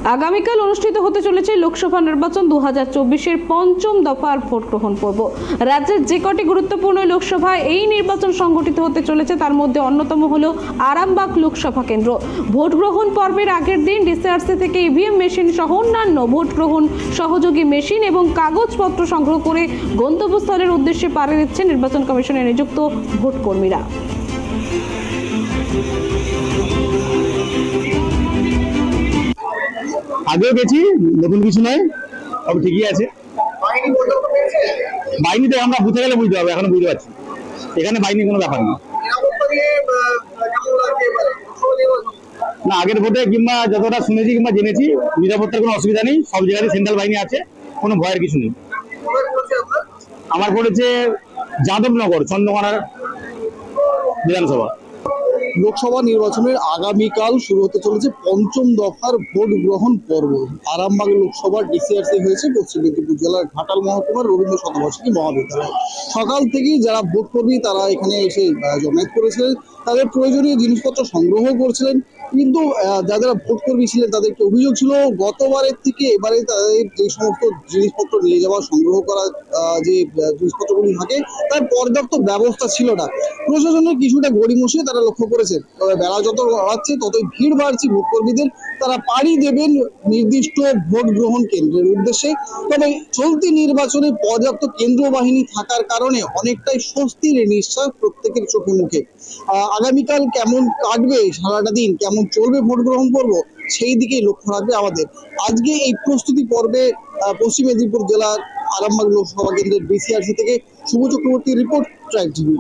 আগামীকাল অনুষ্ঠিত হতে চলেছে লোকসভা নির্বাচন 2024-এর পঞ্চম দফার ভোট গ্রহণ পর্ব। রাজ্যের যে কটি গুরুত্বপূর্ণ লোকসভায় এই নির্বাচন সংগঠিত হতে চলেছে তার মধ্যে অন্যতম হলো আরামবাগ লোকসভা কেন্দ্র। ভোট গ্রহণ পর্বের আগের দিন ডিসিআরসি থেকে ইভিএম মেশিন সহ অন্যান্য ভোট গ্রহণ সহযোগী মেশিন এবং কাগজপত্র সংগ্রহ করে গন্তব্যস্থলের উদ্দেশ্যে পাড়ি দিচ্ছে নির্বাচন কমিশনে নিযুক্ত ভোটকর্মীরা। আগেও গেছি, নতুন কিছু নয়, সব ঠিকই আছে। বাহিনীতে আমরা বুঝতে গেলে বুঝতে পারবো, এখনো বুঝতে পারছি এখানে বাহিনী কোনো ব্যাপার না। না, আগের ভোটে কিংবা যতটা শুনেছি কিংবা জেনেছি নিরাপত্তার কোনো অসুবিধা নেই, সব জায়গায় সেন্ট্রাল বাহিনী আছে, কোনো ভয়ের কিছু নেই। আমার পড়েছে যাদবনগর, চন্দ্রকোনা বিধানসভা। লোকসভা নির্বাচনের আগামীকাল শুরু হতে চলেছে পঞ্চম দফার ভোট গ্রহণ পর্ব। আরামবাগ লোকসভার ডিসিআরসি হয়েছে পশ্চিম মেদিনীপুর জেলার ঘাটাল মহকুমার রবীন্দ্র শতবার্ষিকী মহাবিদ্যালয়। সকাল থেকেই যারা ভোট কর্মী তারা এখানে এসে জমায়েত করেছিলেন, তাদের প্রয়োজনীয় জিনিসপত্র সংগ্রহ করছিলেন। কিন্তু যারা ভোট কর্মী ছিলেন তাদেরকে অভিযোগ ছিল গতবারের থেকে এবারে তাদের যে সমস্ত জিনিসপত্র নিয়ে যাওয়া সংগ্রহ করা যে জিনিসপত্রগুলি থাকে তার পর্যাপ্ত ব্যবস্থা ছিল না। প্রশাসনের কিছুটা গড়িমসে তারা লক্ষ্য করেছেন। তবে বেলা যত বাড়ছে ততই ভিড় বাড়ছে ভোট কর্মীদের, তারা পাড়ি দেবেন নির্দিষ্ট ভোট গ্রহণ কেন্দ্রের উদ্দেশ্যে। তবে চলতি নির্বাচনে পর্যাপ্ত কেন্দ্রীয় বাহিনী থাকার কারণে অনেকটাই স্বস্তির নিঃশ্বাস প্রত্যেকের চোখে মুখে। আগামীকাল কেমন কাটবে সারাটা দিন, কেমন চলবে ভোট গ্রহণ পর্ব, সেই দিকেই লক্ষ্য রাখবে আমাদের। আজকে এই প্রস্তুতি পর্বে পশ্চিম মেদিনীপুর জেলার আরামবাগ লোকসভা কেন্দ্রের ডিসিআরসি থেকে শুভ চক্রবর্তীর রিপোর্ট, ট্রাইব টিভি।